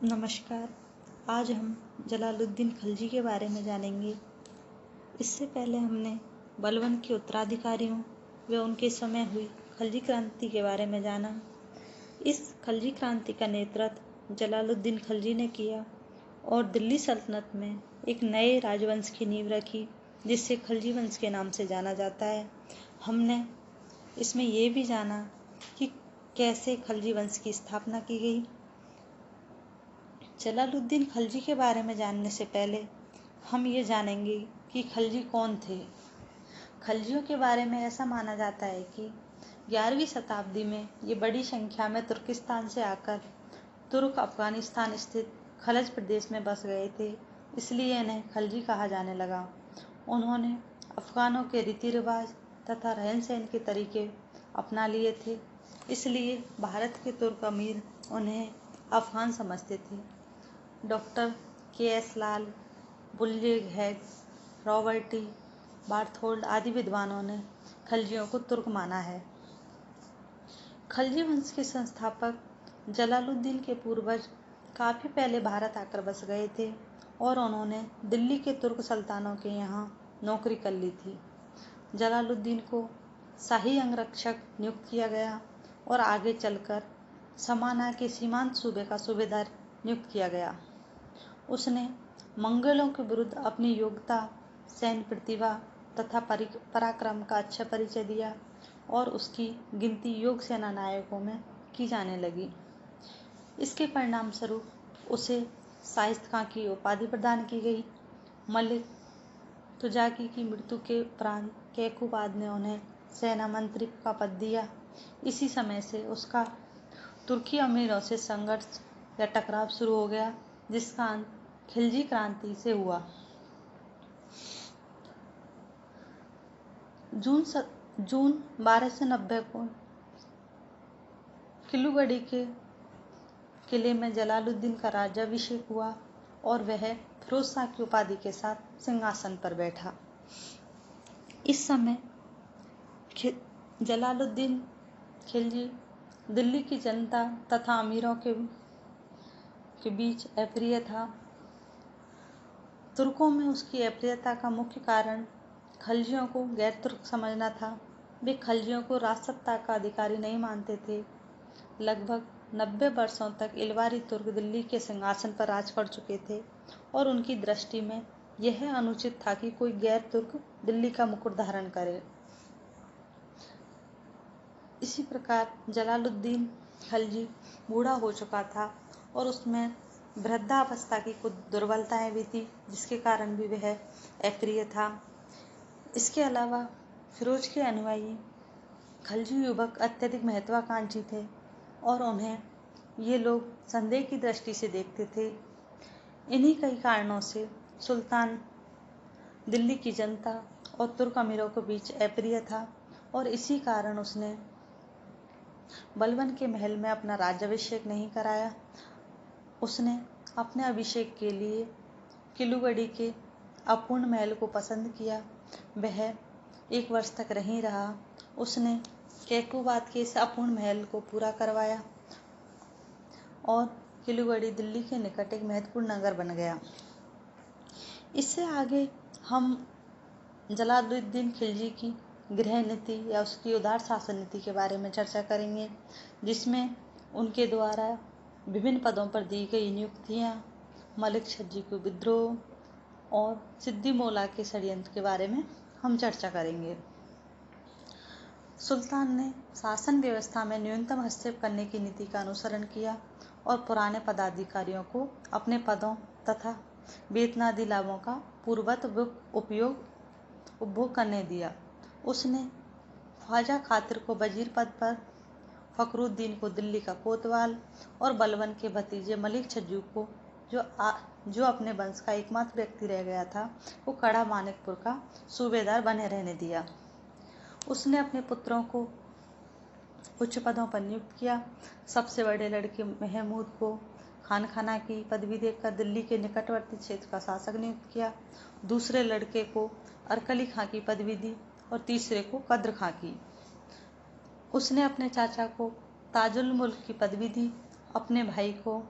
नमस्कार। आज हम जलालुद्दीन खिलजी के बारे में जानेंगे। इससे पहले हमने बलबन के उत्तराधिकारियों व उनके समय हुई खिलजी क्रांति के बारे में जाना। इस खिलजी क्रांति का नेतृत्व जलालुद्दीन खिलजी ने किया और दिल्ली सल्तनत में एक नए राजवंश की नींव रखी, जिसे खिलजी वंश के नाम से जाना जाता है। हमने इसमें ये भी जाना कि कैसे खिलजी वंश की स्थापना की गई। जलालुद्दीन खिलजी के बारे में जानने से पहले हम ये जानेंगे कि खिलजी कौन थे। खिलजियों के बारे में ऐसा माना जाता है कि 11वीं शताब्दी में ये बड़ी संख्या में तुर्किस्तान से आकर तुर्क अफगानिस्तान स्थित खलज प्रदेश में बस गए थे, इसलिए इन्हें खिलजी कहा जाने लगा। उन्होंने अफगानों के रीति रिवाज तथा रहन सहन के तरीके अपना लिए थे, इसलिए भारत के तुर्क अमीर उन्हें अफगान समझते थे। Doctor K S. Lal, Bulle Ghaig, Robert T. Barthold आदि विद्वानों ने खिलजियों को तुर्क माना है। खिलजी वंश के संस्थापक जलालुद्दीन के पूर्वज काफ़ी पहले भारत आकर बस गए थे और उन्होंने दिल्ली के तुर्क सुल्तानों के यहाँ नौकरी कर ली थी। जलालुद्दीन को शाही अंगरक्षक नियुक्त किया गया और आगे चलकर समाना के सीमांत सूबे का सूबेदार नियुक्त किया गया। उसने मंगोलों के विरुद्ध अपनी योग्यता, सैन्य प्रतिभा तथा पराक्रम का अच्छा परिचय दिया और उसकी गिनती योग्य सेना नायकों में की जाने लगी। इसके परिणाम स्वरूप उसे शाइस्त खां की उपाधि प्रदान की गई। मलिक तुर्की की मृत्यु के उपरांत कैकूबाद ने उन्हें सेना मंत्री का पद दिया। इसी समय से उसका तुर्की अमीरों से संघर्ष या टकराव शुरू हो गया, जिसका अंत खिलजी क्रांति से हुआ। जून 1290 को किलूगढ़ी के किले में जलालुद्दीन का राज्याभिषेक हुआ और वह फिरोज शाह की उपाधि के साथ सिंहासन पर बैठा। इस समय जलालुद्दीन खिलजी दिल्ली की जनता तथा अमीरों के बीच अप्रिय था। तुर्कों में उसकी अप्रियता का मुख्य कारण खिलजियों को गैर तुर्क समझना था। वे खिलजियों को राजसत्ता का अधिकारी नहीं मानते थे। लगभग 90 वर्षों तक इलवारी तुर्क दिल्ली के सिंहासन पर राज कर चुके थे और उनकी दृष्टि में यह अनुचित था कि कोई गैर तुर्क दिल्ली का मुकुट धारण करे। इसी प्रकार जलालुद्दीन खिलजी बूढ़ा हो चुका था और उसमें वृद्धावस्था की कुछ दुर्बलताएं भी थी, जिसके कारण भी वह अप्रिय था। इसके अलावा फिरोज के अनुयायी खिलजी युवक अत्यधिक महत्वाकांक्षी थे और उन्हें ये लोग संदेह की दृष्टि से देखते थे। इन्हीं कई कारणों से सुल्तान दिल्ली की जनता और तुर्क अमीरों के बीच अप्रिय था और इसी कारण उसने बलबन के महल में अपना राज्याभिषेक नहीं कराया। उसने अपने अभिषेक के लिए किलूगढ़ी के अपूर्ण महल को पसंद किया। वह 1 वर्ष तक नहीं रहा। उसने कैकूबाद के इस अपूर्ण महल को पूरा करवाया और किलूगढ़ी दिल्ली के निकट एक महत्वपूर्ण नगर बन गया। इससे आगे हम जलालुद्दीन खिलजी की गृह नीति या उसकी उदार शासन नीति के बारे में चर्चा करेंगे, जिसमें उनके द्वारा विभिन्न पदों पर दी गई नियुक्तियां, मलिक छज्जी को विद्रोह और सिद्दी मौला के षड्यंत्र के बारे में हम चर्चा करेंगे। सुल्तान ने शासन व्यवस्था में न्यूनतम हस्तक्षेप करने की नीति का अनुसरण किया और पुराने पदाधिकारियों को अपने पदों तथा वेतनादि लाभों का पूर्ववत उपभोग करने दिया। उसने ख्वाजा खातिर को वजीर पद पर, फखरुद्दीन को दिल्ली का कोतवाल और बलबन के भतीजे मलिक छज्जू को, जो अपने वंश का एकमात्र व्यक्ति रह गया था, को कड़ा मानिकपुर का सूबेदार बने रहने दिया। उसने अपने पुत्रों को उच्च पदों पर नियुक्त किया। सबसे बड़े लड़के महमूद को खानखाना की पदवी देकर दिल्ली के निकटवर्ती क्षेत्र का शासक नियुक्त किया। दूसरे लड़के को अरकली खां की पदवी दी और तीसरे को कद्र खां की। उसने अपने चाचा को ताजुल मुल्क की पदवी दी। अपने भाई को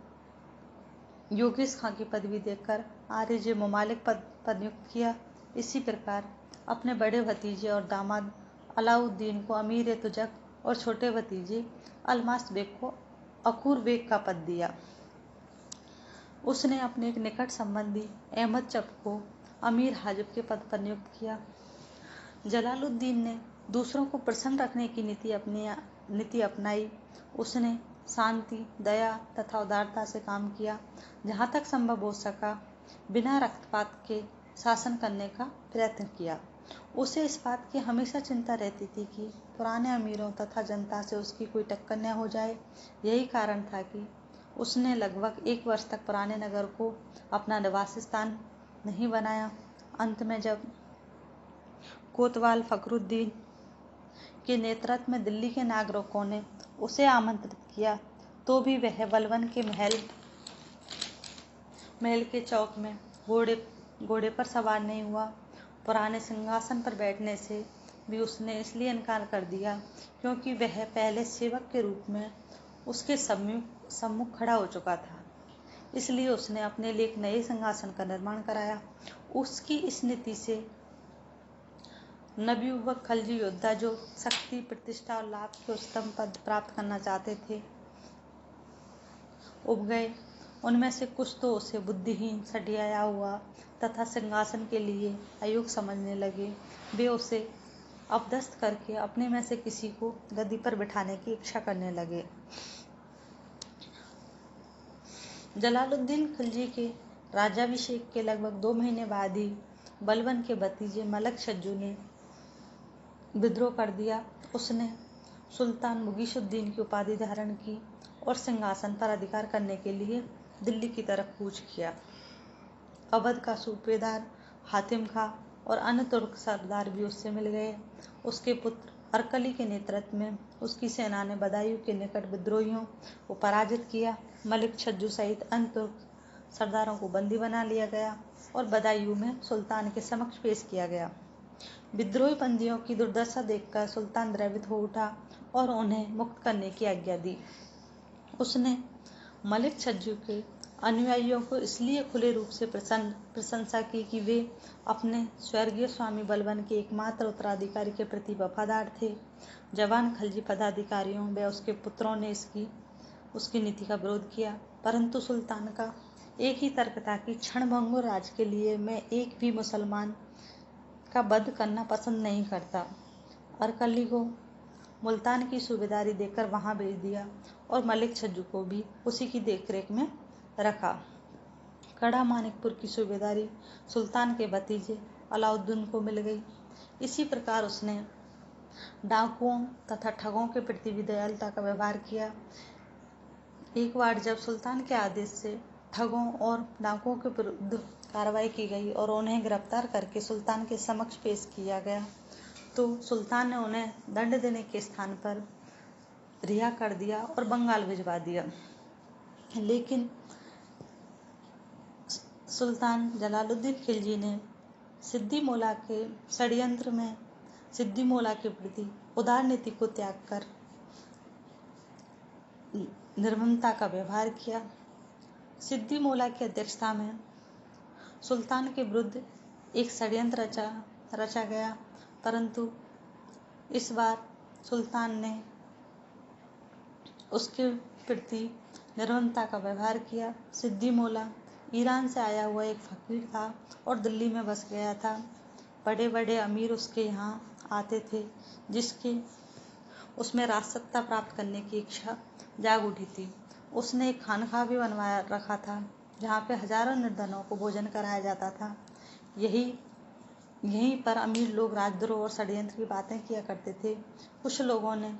योगेश खां की पदवी देकर आरिज ममालिक पद पर नियुक्त किया। इसी प्रकार अपने बड़े भतीजे और दामाद अलाउद्दीन को अमीर तुजक और छोटे भतीजे अलमास बेग को अकूर बेग का पद दिया। उसने अपने एक निकट संबंधी अहमद चप को अमीर हाजिब के पद पर नियुक्त किया। जलालुद्दीन ने दूसरों को प्रसन्न रखने की नीति अपनाई। उसने शांति, दया तथा उदारता से काम किया। जहाँ तक संभव हो सका बिना रक्तपात के शासन करने का प्रयत्न किया। उसे इस बात की हमेशा चिंता रहती थी कि पुराने अमीरों तथा जनता से उसकी कोई टक्कर न हो जाए। यही कारण था कि उसने लगभग 1 वर्ष तक पुराने नगर को अपना निवास स्थान नहीं बनाया। अंत में जब कोतवाल फखरुद्दीन के नेतृत्व में दिल्ली के नागरिकों ने उसे आमंत्रित किया तो भी वह बलबन के महल के चौक में घोड़े पर सवार नहीं हुआ। पुराने सिंहासन पर बैठने से भी उसने इसलिए इनकार कर दिया क्योंकि वह पहले सेवक के रूप में उसके सम्मुख खड़ा हो चुका था। इसलिए उसने अपने लिए एक नए सिंहासन का निर्माण कराया। उसकी इस नीति से नवयुवक खलजी योद्धा जो शक्ति, प्रतिष्ठा और लाभ के उच्चतम पद प्राप्त करना चाहते थे उब गए। उनमें से कुछ तो उसे बुद्धिहीन, सठियाया हुआ तथा सिंहासन के लिए अयोग्य समझने लगे। वे उसे अपदस्थ करके अपने में से किसी को गद्दी पर बिठाने की इच्छा करने लगे। जलालुद्दीन खिलजी के राज्याभिषेक के लगभग 2 महीने बाद ही बलबन के भतीजे मलक छज्जू ने विद्रोह कर दिया। उसने सुल्तान मुगीसुद्दीन की उपाधि धारण की और सिंहासन पर अधिकार करने के लिए दिल्ली की तरफ कूच किया। अवध का सूबेदार हातिम खां और अन्य तुर्क सरदार भी उससे मिल गए। उसके पुत्र अरकली के नेतृत्व में उसकी सेना ने बदायूं के निकट विद्रोहियों को पराजित किया। मलिक छज्जू सहित अन्य तुर्क सरदारों को बंदी बना लिया गया और बदायूं में सुल्तान के समक्ष पेश किया गया। विद्रोही बंदियों की दुर्दशा देखकर सुल्तान द्रवित हो उठा और उन्हें मुक्त करने की आज्ञा दी। उसने मलिक छज्जू के अनुयायियों को इसलिए खुले रूप से प्रशंसा की कि वे अपने स्वर्गीय स्वामी बलबन के एकमात्र उत्तराधिकारी के प्रति वफादार थे। जवान खलजी पदाधिकारियों व उसके पुत्रों ने उसकी नीति का विरोध किया, परंतु सुल्तान का एक ही तर्क था कि क्षणभंगुर राज के लिए मैं एक भी मुसलमान का वध करना पसंद नहीं करता। अरकली को मुल्तान की सूबेदारी देकर वहां भेज दिया और मलिक छज्जू को भी उसी की देखरेख में रखा। कड़ा मानिकपुर की सूबेदारी सुल्तान के भतीजे अलाउद्दीन को मिल गई। इसी प्रकार उसने डाकुओं तथा ठगों के प्रति भी दयालुता का व्यवहार किया। एक बार जब सुल्तान के आदेश से ठगों और डाकुओं के विरुद्ध कार्रवाई की गई और उन्हें गिरफ्तार करके सुल्तान के समक्ष पेश किया गया तो सुल्तान ने उन्हें दंड देने के स्थान पर रिहा कर दिया और बंगाल भिजवा दिया। लेकिन सुल्तान जलालुद्दीन खिलजी ने सिद्दी मौला के षड्यंत्र में सिद्दी मौला के प्रति उदार नीति को त्याग कर निर्ममता का व्यवहार किया। सिद्दी मौला की अध्यक्षता में सुल्तान के विरुद्ध एक षड्यंत्र रचा गया, परंतु इस बार सुल्तान ने उसके प्रति निर्ममता का व्यवहार किया। सिद्दी मौला ईरान से आया हुआ एक फकीर था और दिल्ली में बस गया था। बड़े बड़े अमीर उसके यहाँ आते थे, जिसके उसमें राजसत्ता प्राप्त करने की इच्छा जाग उठी थी। उसने एक खानका भी बनवा रखा था जहाँ पे हजारों निर्धनों को भोजन कराया जाता था। यहीं पर अमीर लोग राजद्रोह और षड्यंत्र की बातें किया करते थे। कुछ लोगों ने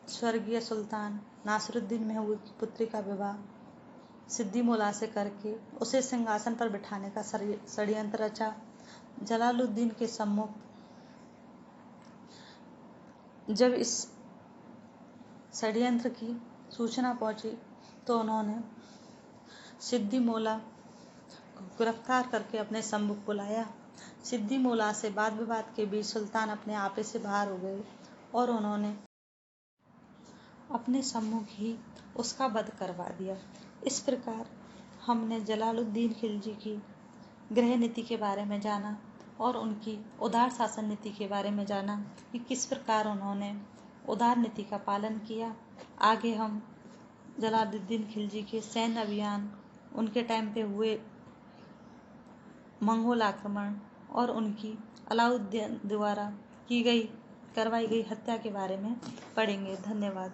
स्वर्गीय सुल्तान नासिरुद्दीन महमूद की पुत्री का विवाह सिद्दी मौला से करके उसे सिंहासन पर बिठाने का षड्यंत्र रचा। जलालुद्दीन के सम्मुख जब इस षड्यंत्र की सूचना पहुंची तो उन्होंने सिद्दी मौला को गिरफ्तार करके अपने सम्मुख बुलाया। सिद्दी मौला से वाद विवाद के बीच सुल्तान अपने आपे से बाहर हो गए और उन्होंने अपने सम्मुख ही उसका वध करवा दिया। इस प्रकार हमने जलालुद्दीन खिलजी की गृह नीति के बारे में जाना और उनकी उदार शासन नीति के बारे में जाना कि किस प्रकार उन्होंने उदार नीति का पालन किया। आगे हम जलालुद्दीन खिलजी के सैन्य अभियान, उनके टाइम पे हुए मंगोल आक्रमण और उनकी अलाउद्दीन द्वारा करवाई गई हत्या के बारे में पढ़ेंगे। धन्यवाद।